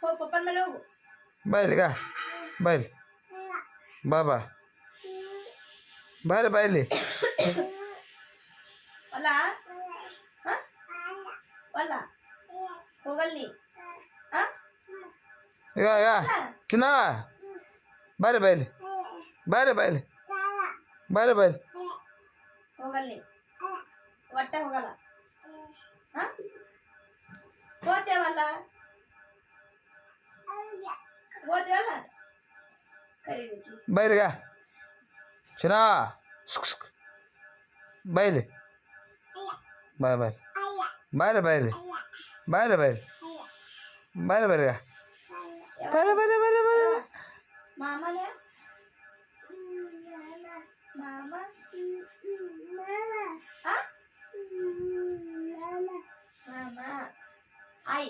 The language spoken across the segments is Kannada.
ಹೋಗಿ ಪಪ್ಪನ ಮೇಲೆ ಹೋಗು. ಬಾಯ್ಲಿಗ ಬಾಯ್ಲಿ ಬಾ ಬಾ ಬಾರಿ ಬಾಯ್ಲಿ. ಅಲ್ಲ ಅಲ್ಲ ಹೋಗಲ್ಲಿ ಈಗ ಈಗ ಚಿನ್ನ ಬಾರಿ ಬಾಯ್ಲಿ ಬಾರಿ ಬಾಯ್ಲಿ ಬಾರಿ ಬಾಯ್ಲಿ ಹೋಗಲ್ಲಿ ಒಟ್ಟೆ ಹೋಗಲ್ಲ. ಹೋಗ್ತೇವಲ್ಲ ಹೋಗ್ತೇವಲ್ಲ ಕರೀಲಿಕ್ಕೆ. ಬಾಯ್ಲಿಗ ಚಿನ್ನ ಬಾಯ್ಲಿ ಬಾಯ್ ಬಾಯ್ ಬಾಯ್ಲಿ ಬಾಯ್ಲಿ ಬಾಯ್ಲಿ ಬಾಯ್ಲಿ ಬಾಯ್ಲಿ ಬಾಯ್ಲಿಗ ಬಾಯ್ಲಿ ಬಾಯ್ಲಿ ಬಾಯ್ಲಿ ಬಾಯ್ಲಿ ಮಾಮನೇ ಮಾಮ ಮಾಮ ಐ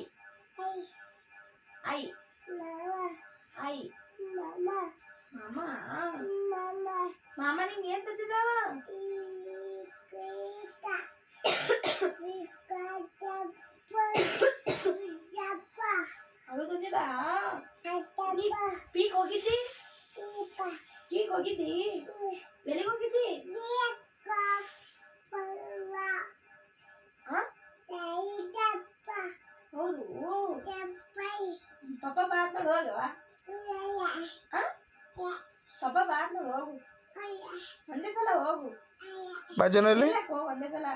ಐ ಐ ಮಾಮ ಮಾಮ ನಿಂಗೆ ಏನ್ ತಂದಿದ್ದಾವ? ಅದು ತಂದಿದ. ನೀ ಪೀಕ್ ಹೋಗಿದ್ದಿ? ಪೀಕ್ ಹೋಗಿದ್ದಿ? ಎಲ್ಲಿಗೆ ಹೋಗಿದ್ದಿ? ಹೌದು ಪಪ್ಪ ಬಾತ್ ನೋಡಿ ಹೋಗವ. ಪಪ್ಪ ಬಾತ್ ನೋಡಿ ಹೋಗು. ಒಂದೇ ಸಲ ಹೋಗು. ಬಾಜನಲ್ಲಿ ಹೋಗು ಒಂದೇ ಸಲ.